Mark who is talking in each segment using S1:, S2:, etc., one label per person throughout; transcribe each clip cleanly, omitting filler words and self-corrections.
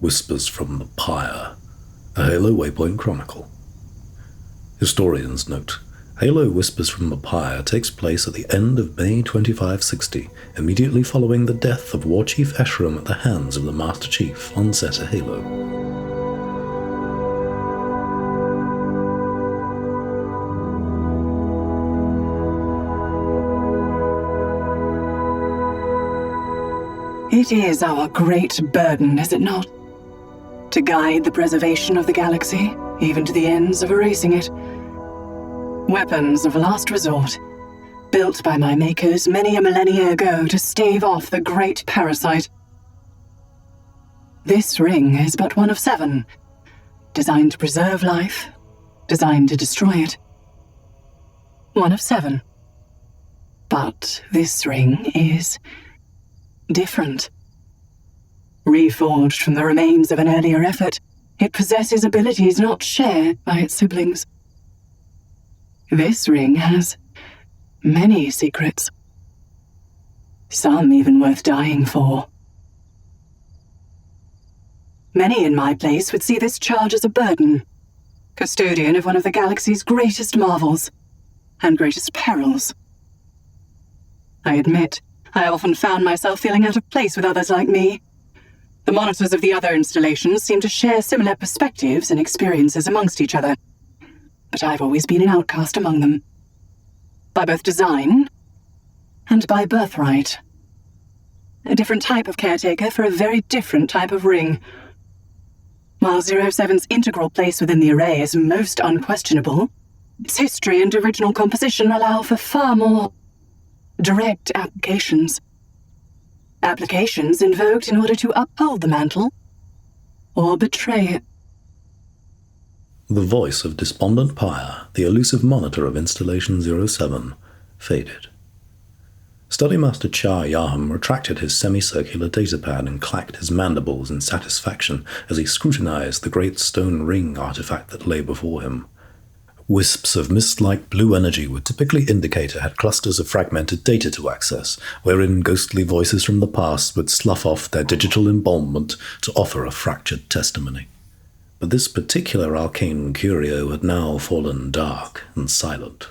S1: Whispers from the Pyre, a Halo Waypoint Chronicle. Historians note, Halo Whispers from the Pyre takes place at the end of May 2560, immediately following the death of War Chief Eshram at the hands of the Master Chief on Zeta Halo.
S2: It is our great burden, is it not? To guide the preservation of the galaxy, even to the ends of erasing it. Weapons of last resort, built by my makers many a millennia ago to stave off the great parasite. This ring is but one of 7, designed to preserve life, designed to destroy it. One of 7. But this ring is different. Reforged from the remains of an earlier effort, it possesses abilities not shared by its siblings. This ring has many secrets, some even worth dying for. Many in my place would see this charge as a burden, custodian of one of the galaxy's greatest marvels and greatest perils. I admit, I often found myself feeling out of place with others like me. The monitors of the other installations seem to share similar perspectives and experiences amongst each other, but I've always been an outcast among them, by both design and by birthright. A different type of caretaker for a very different type of ring. While 07's integral place within the array is most unquestionable, its history and original composition allow for far more direct applications. Applications invoked in order to uphold the mantle or betray it.
S1: The voice of Despondent Pyre, the elusive monitor of Installation 07, faded. Studymaster Char Yaham retracted his semicircular datapad and clacked his mandibles in satisfaction as he scrutinized the great stone ring artifact that lay before him. Wisps of mist-like blue energy would typically indicate it had clusters of fragmented data to access, wherein ghostly voices from the past would slough off their digital embalmment to offer a fractured testimony. But this particular arcane curio had now fallen dark and silent.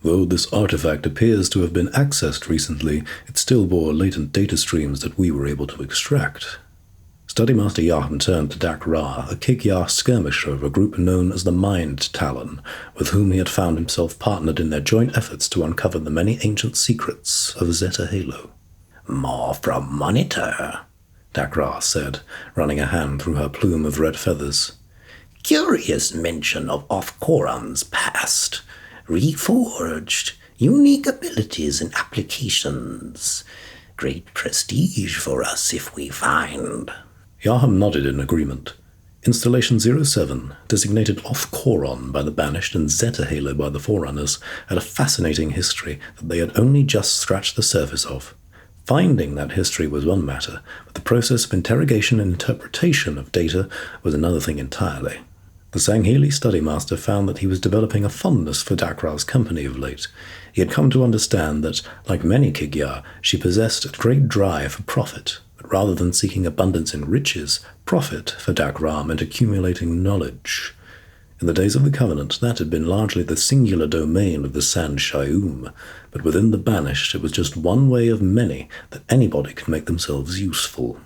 S1: Though this artifact appears to have been accessed recently, it still bore latent data streams that we were able to extract. Studymaster Yaham turned to Dak-Ra, a Kig-Yar skirmisher of a group known as the Mind Talon, with whom he had found himself partnered in their joint efforts to uncover the many ancient secrets of Zeta Halo. "More from Monitor," Dak-Ra said, running a hand through her plume of red feathers. "Curious mention of Off-Koran's past. Reforged, unique abilities and applications. Great prestige for us if we find." Yaham nodded in agreement. Installation 07, designated Off-Koran by the Banished and Zeta Halo by the Forerunners, had a fascinating history that they had only just scratched the surface of. Finding that history was one matter, but the process of interrogation and interpretation of data was another thing entirely. The Sangheili studymaster found that he was developing a fondness for Dak-Ra's company of late. He had come to understand that, like many Kig-Yar, she possessed a great drive for profit, but rather than seeking abundance in riches, profit for Dak-Ra meant accumulating knowledge. In the days of the Covenant, that had been largely the singular domain of the Sand Shayum, but within the Banished it was just one way of many that anybody could make themselves useful.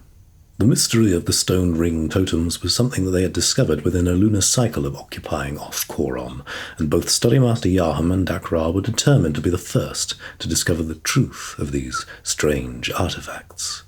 S1: The mystery of the stone ring totems was something that they had discovered within a lunar cycle of occupying Off-Koran, and both Studymaster Yaham and Dak-Ra were determined to be the first to discover the truth of these strange artifacts.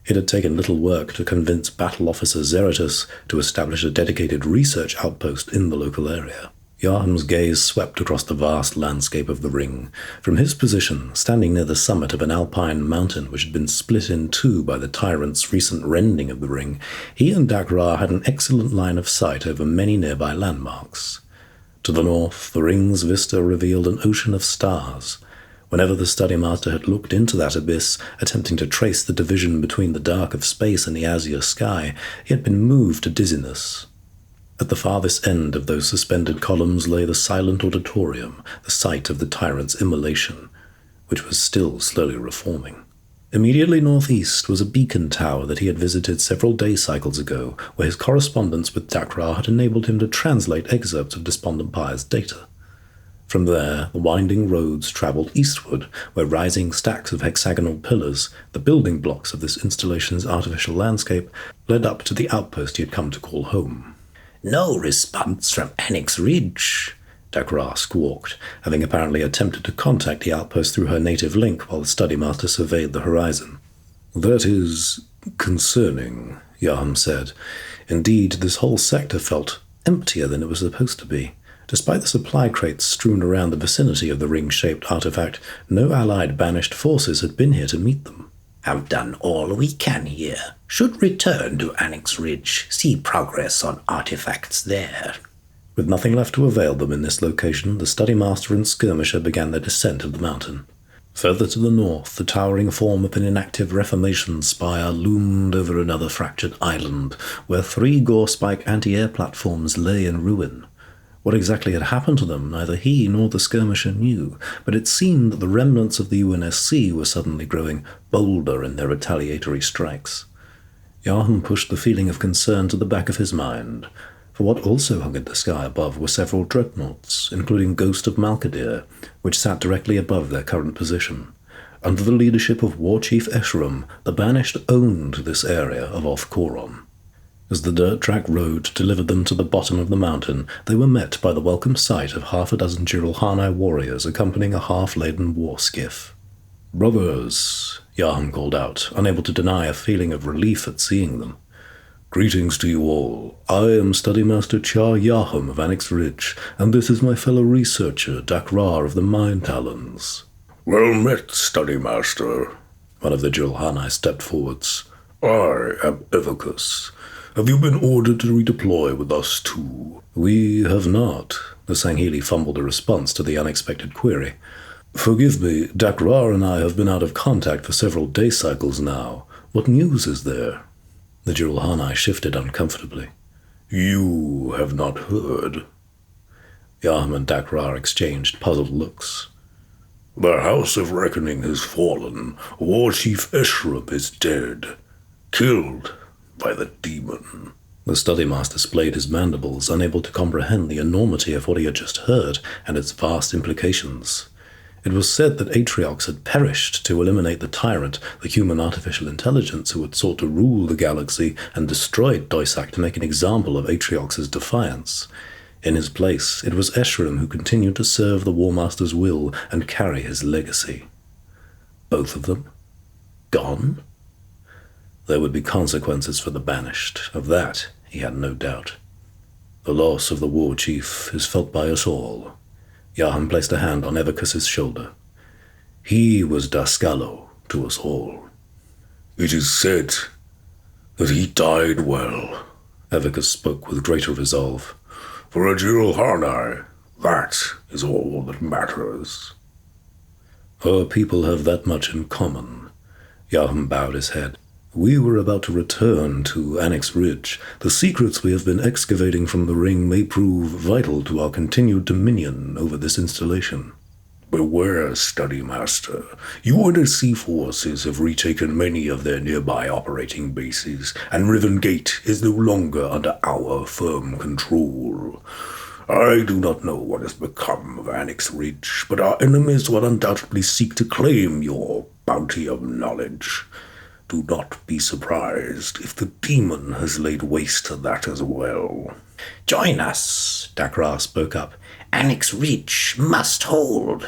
S1: It had taken little work to convince Battle Officer Zeratus to establish a dedicated research outpost in the local area. Yaham's gaze swept across the vast landscape of the ring. From his position, standing near the summit of an alpine mountain which had been split in two by the tyrant's recent rending of the ring, he and Dak-Ra had an excellent line of sight over many nearby landmarks. To the north, the ring's vista revealed an ocean of stars. Whenever the studymaster had looked into that abyss, attempting to trace the division between the dark of space and the azure sky, he had been moved to dizziness. At the farthest end of those suspended columns lay the silent auditorium, the site of the tyrant's immolation, which was still slowly reforming. Immediately northeast was a beacon tower that he had visited several day cycles ago, where his correspondence with Dakra had enabled him to translate excerpts of Despondent Pyre's data. From there, the winding roads travelled eastward, where rising stacks of hexagonal pillars, the building blocks of this installation's artificial landscape, led up to the outpost he had come to call home. "No response from Annex Ridge," Dakra squawked, having apparently attempted to contact the outpost through her native link while the studymaster surveyed the horizon. "That is concerning," Yaham said. Indeed, this whole sector felt emptier than it was supposed to be. Despite the supply crates strewn around the vicinity of the ring-shaped artifact, no allied banished forces had been here to meet them.
S3: "Have done all we can here. Should return to Annex Ridge. See progress on artifacts there."
S1: With nothing left to avail them in this location, the studymaster and skirmisher began their descent of the mountain. Further to the north, the towering form of an inactive Reformation spire loomed over another fractured island, where 3 gore-spike anti-air platforms lay in ruin. What exactly had happened to them, neither he nor the skirmisher knew, but it seemed that the remnants of the UNSC were suddenly growing bolder in their retaliatory strikes. Yaham pushed the feeling of concern to the back of his mind, for what also hung in the sky above were several dreadnoughts, including Ghost of Malkadir, which sat directly above their current position. Under the leadership of War Chief Esheram, the Banished owned this area of Oth-Koron. As the dirt-track road delivered them to the bottom of the mountain, they were met by the welcome sight of half a dozen Jirulhani warriors accompanying a half-laden war skiff. "Brothers," Yaham called out, unable to deny a feeling of relief at seeing them. "Greetings to you all. I am Studymaster Char Yaham of Annex Ridge, and this is my fellow researcher, Dakra of the Mind Talons."
S4: "Well met, Studymaster."
S1: One of the Jirulhani stepped forwards.
S4: "I am Evocus. Have you been ordered to redeploy with us too?"
S1: "We have not." The Sangheili fumbled a response to the unexpected query. "Forgive me, Dakra and I have been out of contact for several day cycles now. What news is there?" The Jirulhani shifted uncomfortably.
S4: "You have not heard?"
S1: Yaham and Dakra exchanged puzzled looks.
S4: "The House of Reckoning has fallen. War Chief Esheram is dead. Killed by the demon."
S1: The studymaster splayed his mandibles, unable to comprehend the enormity of what he had just heard and its vast implications. It was said that Atriox had perished to eliminate the tyrant, the human artificial intelligence who had sought to rule the galaxy and destroyed Doisak to make an example of Atriox's defiance. In his place, it was Esheram who continued to serve the War Master's will and carry his legacy. Both of them? Gone? There would be consequences for the Banished. Of that, he had no doubt. The loss of the War Chief is felt by us all. Yaham placed a hand on Evocus's shoulder. He was Daskalo to us all.
S4: "It is said that he died well."
S1: Evocus spoke with greater resolve.
S4: "For a Jirulhani, that is all that matters."
S1: Our people have that much in common. Yaham bowed his head. We were about to return to Annex Ridge. The secrets we have been excavating from the ring may prove vital to our continued dominion over this installation.
S4: "Beware, Studymaster. UNSC forces have retaken many of their nearby operating bases, and Riven Gate is no longer under our firm control. I do not know what has become of Annex Ridge, but our enemies will undoubtedly seek to claim your bounty of knowledge. Do not be surprised if the demon has laid waste to that as well."
S3: "Join us," Dakra spoke up. "Annex Ridge must hold."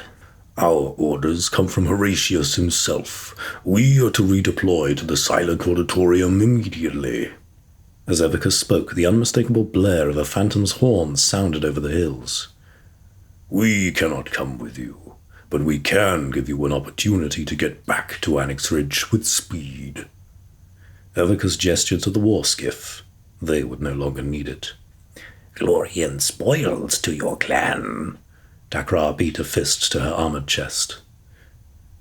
S4: "Our orders come from Horatius himself. We are to redeploy to the Silent Auditorium immediately."
S1: As Evocus spoke, the unmistakable blare of a phantom's horn sounded over the hills.
S4: "We cannot come with you, but we can give you an opportunity to get back to Annex Ridge with speed."
S1: Evocus gestured to the war skiff. They would no longer need it.
S3: "Glory and spoils to your clan."
S1: Dakra beat a fist to her armored chest.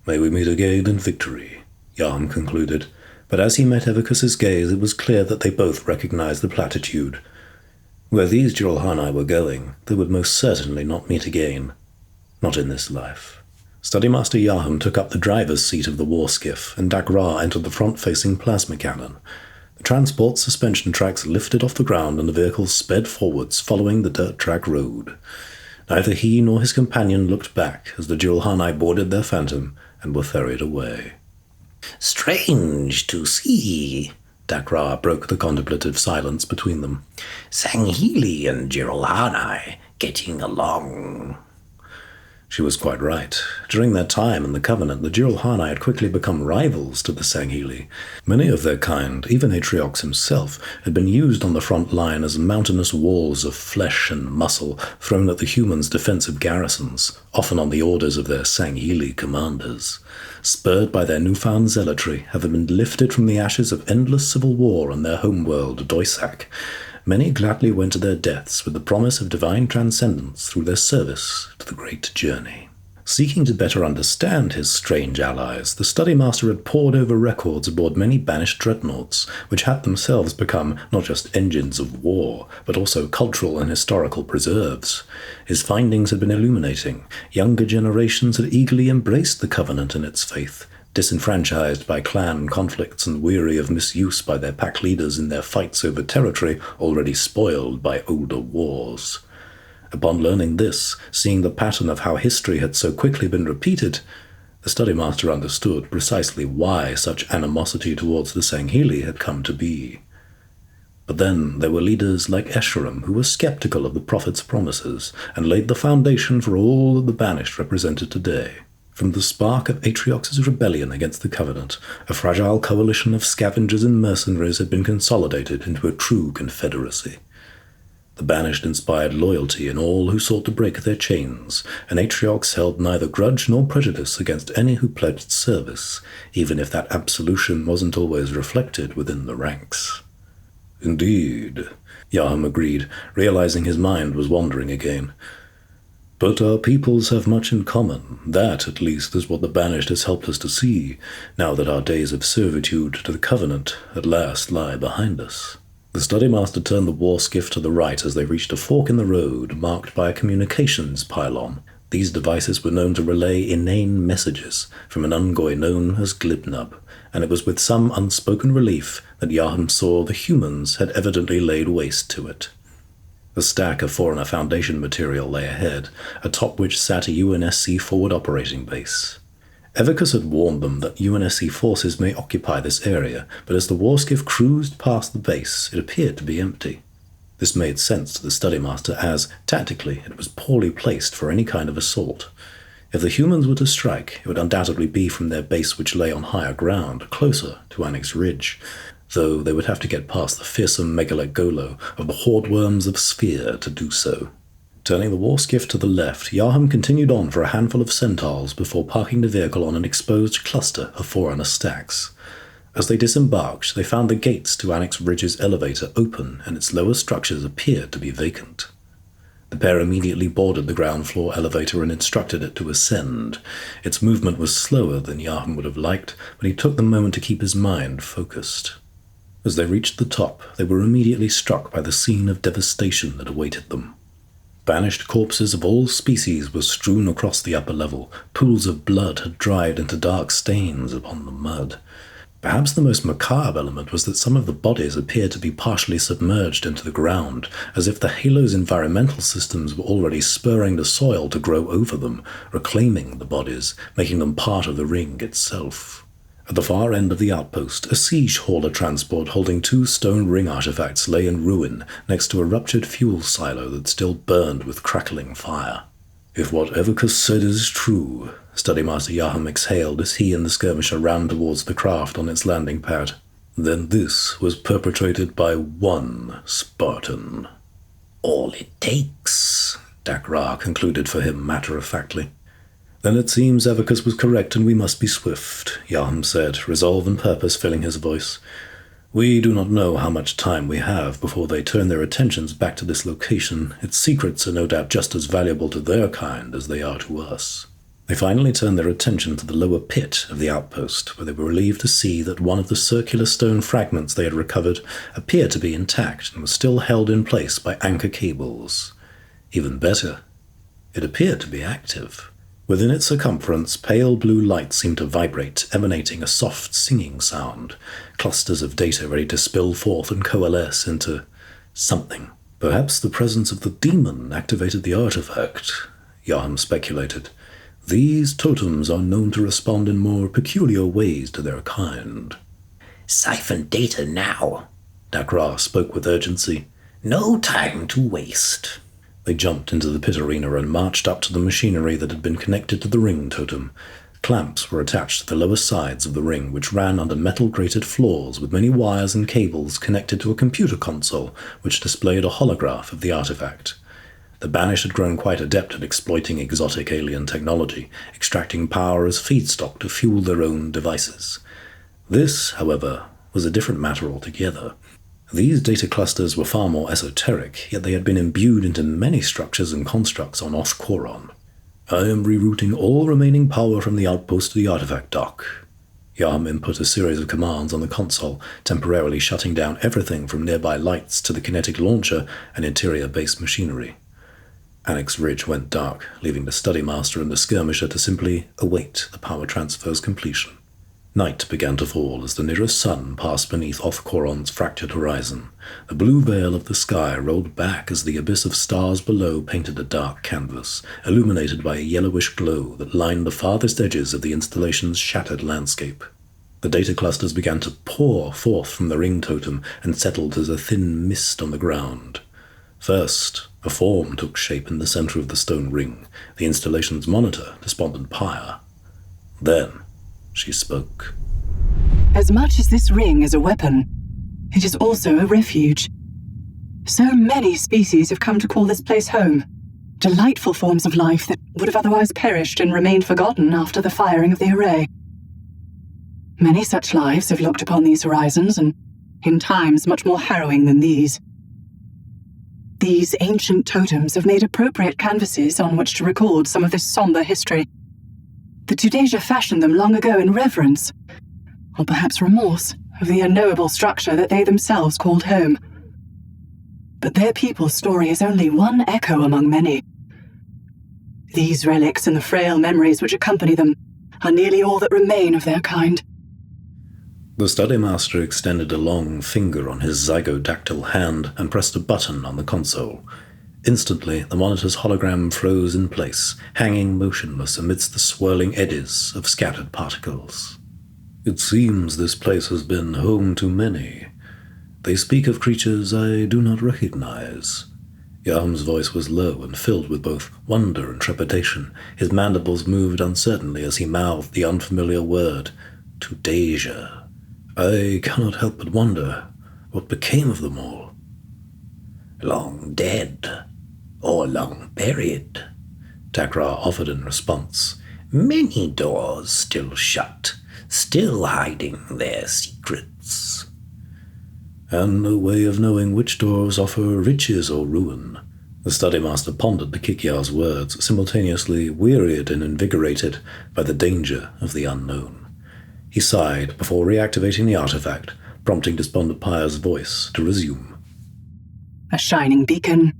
S1: "May we meet again in victory," Yaham concluded, but as he met Evocus's gaze it was clear that they both recognized the platitude. Where these Jirulhani were going, they would most certainly not meet again. Not in this life. Studymaster Yaham took up the driver's seat of the war skiff, and Dagrar entered the front-facing plasma cannon. The transport suspension tracks lifted off the ground and the vehicle sped forwards, following the dirt track road. Neither he nor his companion looked back as the Julhani boarded their phantom and were ferried away.
S3: Strange to see,
S1: Dagrar broke the contemplative silence between them.
S3: Sangheili and Julhani getting along.
S1: She was quite right. During their time in the Covenant, the Julhani had quickly become rivals to the Sangheili. Many of their kind, even Atriox himself, had been used on the front line as mountainous walls of flesh and muscle thrown at the humans' defensive garrisons, often on the orders of their Sangheili commanders. Spurred by their newfound zealotry, having been lifted from the ashes of endless civil war on their homeworld, Doisak, many gladly went to their deaths with the promise of divine transcendence through their service to the great journey. Seeking to better understand his strange allies, the studymaster had pored over records aboard many banished dreadnoughts, which had themselves become not just engines of war, but also cultural and historical preserves. His findings had been illuminating. Younger generations had eagerly embraced the Covenant and its faith, disenfranchised by clan conflicts and weary of misuse by their pack leaders in their fights over territory already spoiled by older wars. Upon learning this, seeing the pattern of how history had so quickly been repeated, the studymaster understood precisely why such animosity towards the Sangheili had come to be. But then there were leaders like Escharum who were skeptical of the prophet's promises and laid the foundation for all that the Banished represented today. From the spark of Atriox's rebellion against the Covenant, a fragile coalition of scavengers and mercenaries had been consolidated into a true confederacy. The Banished inspired loyalty in all who sought to break their chains, and Atriox held neither grudge nor prejudice against any who pledged service, even if that absolution wasn't always reflected within the ranks.
S4: Indeed, Yaham agreed, realizing his mind was wandering again. But our peoples have much in common. That, at least, is what the Banished has helped us to see, now that our days of servitude to the Covenant at last lie behind us. The studymaster turned the war skiff to the right as they reached a fork in the road marked by a communications pylon. These devices were known to relay inane messages from an Ungoi known as Glibnub, and it was with some unspoken relief that Yaham saw the humans had evidently laid waste to it. A stack of Foreigner Foundation material lay ahead, atop which sat a UNSC forward operating base. Evicus had warned them that UNSC forces may occupy this area, but as the warskiff cruised past the base, it appeared to be empty. This made sense to the studymaster as, tactically, it was poorly placed for any kind of assault. If the humans were to strike, it would undoubtedly be from their base which lay on higher ground, closer to Annex Ridge, though they would have to get past the fearsome megalith Golo of the horde worms of Sphere to do so. Turning the war skiff to the left, Yaham continued on for a handful of centaurs before parking the vehicle on an exposed cluster of Forerunner stacks. As they disembarked, they found the gates to Annex Ridge's elevator open, and its lower structures appeared to be vacant. The pair immediately boarded the ground floor elevator and instructed it to ascend. Its movement was slower than Yaham would have liked, but he took the moment to keep his mind focused. As they reached the top, they were immediately struck by the scene of devastation that awaited them. Banished corpses of all species were strewn across the upper level. Pools of blood had dried into dark stains upon the mud. Perhaps the most macabre element was that some of the bodies appeared to be partially submerged into the ground, as if the Halo's environmental systems were already spurring the soil to grow over them, reclaiming the bodies, making them part of the ring itself. At the far end of the outpost, a siege hauler transport holding 2 stone ring artifacts lay in ruin next to a ruptured fuel silo that still burned with crackling fire. If what Evicus said is true, Studymaster Yaham exhaled as he and the skirmisher ran towards the craft on its landing pad, then this was perpetrated by one Spartan.
S3: All it takes,
S1: Dagrar concluded for him matter-of-factly. Then it seems Evicus was correct and we must be swift, Yaham said, resolve and purpose filling his voice. We do not know how much time we have before they turn their attentions back to this location. Its secrets are no doubt just as valuable to their kind as they are to us. They finally turned their attention to the lower pit of the outpost, where they were relieved to see that one of the circular stone fragments they had recovered appeared to be intact and was still held in place by anchor cables. Even better, it appeared to be active. Within its circumference, pale blue light seemed to vibrate, emanating a soft singing sound, clusters of data ready to spill forth and coalesce into something. Perhaps the presence of the demon activated the artifact, Yaham speculated. These totems are known to respond in more peculiar ways to their kind.
S3: Siphon data now,
S1: Dakra spoke with urgency.
S3: No time to waste.
S1: They jumped into the pit arena and marched up to the machinery that had been connected to the ring totem. Clamps were attached to the lower sides of the ring, which ran under metal-grated floors with many wires and cables connected to a computer console, which displayed a holograph of the artifact. The Banished had grown quite adept at exploiting exotic alien technology, extracting power as feedstock to fuel their own devices. This, however, was a different matter altogether. These data clusters were far more esoteric, yet they had been imbued into many structures and constructs on Oth-Koron. I am rerouting all remaining power from the outpost to the artifact dock. Yaham input a series of commands on the console, temporarily shutting down everything from nearby lights to the kinetic launcher and interior base machinery. Annex Ridge went dark, leaving the studymaster and the skirmisher to simply await the power transfer's completion. Night began to fall as the nearest sun passed beneath Oth-Koron's fractured horizon. The blue veil of the sky rolled back as the abyss of stars below painted a dark canvas, illuminated by a yellowish glow that lined the farthest edges of the installation's shattered landscape. The data clusters began to pour forth from the ring totem and settled as a thin mist on the ground. First, a form took shape in the center of the stone ring, the installation's monitor, Despondent Pyre. Then, she spoke.
S2: As much as this ring is a weapon, it is also a refuge. So many species have come to call this place home. Delightful forms of life that would have otherwise perished and remained forgotten after the firing of the array. Many such lives have looked upon these horizons, and in times much more harrowing than these. These ancient totems have made appropriate canvases on which to record some of this somber history. The Tudeja fashioned them long ago in reverence, or perhaps remorse, of the unknowable structure that they themselves called home. But their people's story is only one echo among many. These relics and the frail memories which accompany them are nearly all that remain of their kind.
S1: The studymaster extended a long finger on his zygodactyl hand and pressed a button on the console. Instantly, the monitor's hologram froze in place, hanging motionless amidst the swirling eddies of scattered particles. It seems this place has been home to many. They speak of creatures I do not recognize. Yaham's voice was low and filled with both wonder and trepidation. His mandibles moved uncertainly as he mouthed the unfamiliar word, Tudeja. I cannot help but wonder what became of them all.
S3: Long dead, or long buried,
S1: Dakra offered in response.
S3: Many doors still shut, still hiding their secrets.
S1: And no way of knowing which doors offer riches or ruin. The studymaster pondered the Kig-Yar's words, simultaneously wearied and invigorated by the danger of the unknown. He sighed before reactivating the artifact, prompting Despondent Pyre's voice to resume.
S2: A shining beacon,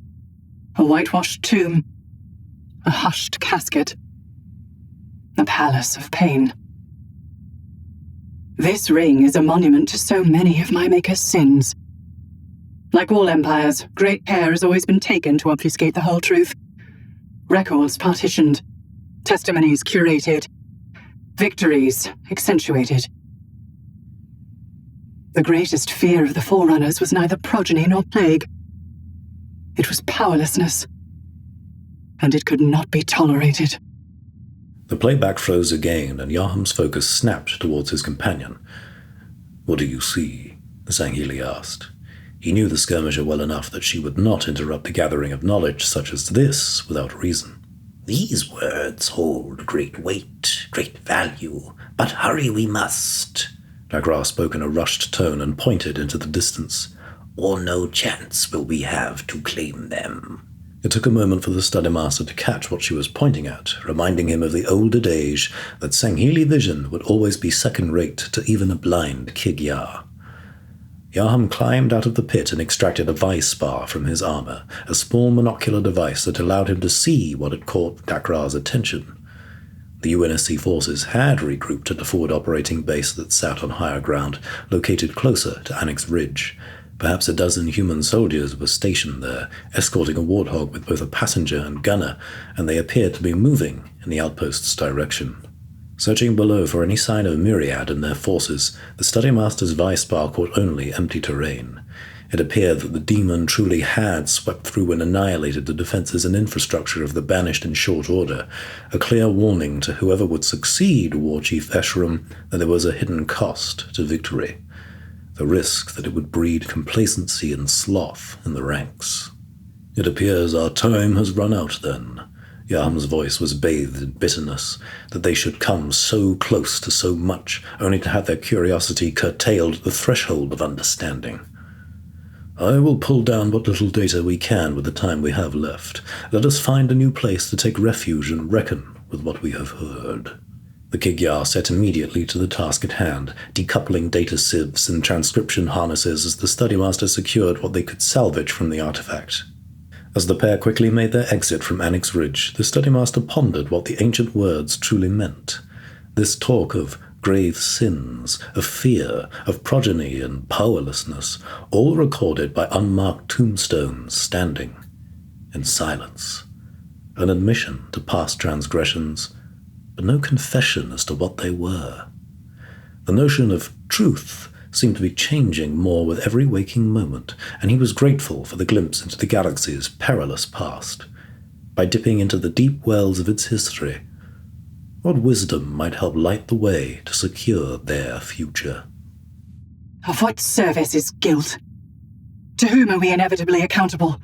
S2: a whitewashed tomb, a hushed casket, a palace of pain. This ring is a monument to so many of my maker's sins. Like all empires, great care has always been taken to obfuscate the whole truth. Records partitioned, testimonies curated, victories accentuated. The greatest fear of the Forerunners was neither progeny nor plague. It was powerlessness, and it could not be tolerated.
S1: The playback froze again, and Yaham's focus snapped towards his companion. What do you see? The Sangheili asked. He knew the skirmisher well enough that she would not interrupt the gathering of knowledge such as this without reason.
S3: These words hold great weight, great value, but hurry we must.
S1: Dakra spoke in a rushed tone and pointed into the distance.
S3: Or no chance will we have to claim them.
S1: It took a moment for the studymaster to catch what she was pointing at, reminding him of the old adage that Sangheili vision would always be second-rate to even a blind Kig-Yar. Yaham climbed out of the pit and extracted a vice bar from his armor, a small monocular device that allowed him to see what had caught Dakra's attention. The UNSC forces had regrouped at a forward operating base that sat on higher ground, located closer to Annex Ridge. Perhaps a dozen human soldiers were stationed there, escorting a warthog with both a passenger and gunner, and they appeared to be moving in the outpost's direction. Searching below for any sign of Myriad and their forces, the Studymaster's Vice-Bar caught only empty terrain. It appeared that the demon truly had swept through and annihilated the defenses and infrastructure of the Banished in short order, a clear warning to whoever would succeed War Chief Esheram that there was a hidden cost to victory. The risk that it would breed complacency and sloth in the ranks. "It appears our time has run out, then." Yaham's voice was bathed in bitterness, that they should come so close to so much, only to have their curiosity curtailed at the threshold of understanding. "I will pull down what little data we can with the time we have left. Let us find a new place to take refuge and reckon with what we have heard." The Kig-Yar set immediately to the task at hand, decoupling data sieves and transcription harnesses as the Studymaster secured what they could salvage from the artifact. As the pair quickly made their exit from Annex Ridge, the Studymaster pondered what the ancient words truly meant. This talk of grave sins, of fear, of progeny and powerlessness, all recorded by unmarked tombstones standing in silence. An admission to past transgressions, but no confession as to what they were. The notion of truth seemed to be changing more with every waking moment, and he was grateful for the glimpse into the galaxy's perilous past. By dipping into the deep wells of its history, what wisdom might help light the way to secure their future?
S2: Of what service is guilt? To whom are we inevitably accountable?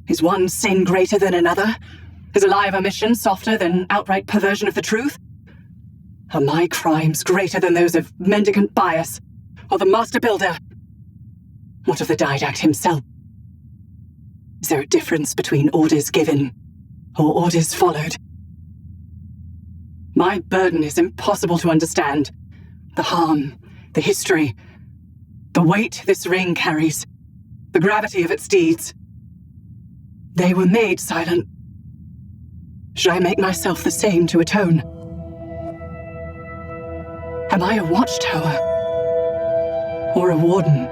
S2: Is one sin greater than another? Is a lie of omission softer than outright perversion of the truth? Are my crimes greater than those of mendicant bias, or the master builder? What of the didact himself? Is there a difference between orders given or orders followed? My burden is impossible to understand. The harm, the history, the weight this ring carries, the gravity of its deeds. They were made silent. Should I make myself the same to atone? Am I a watchtower? Or a warden?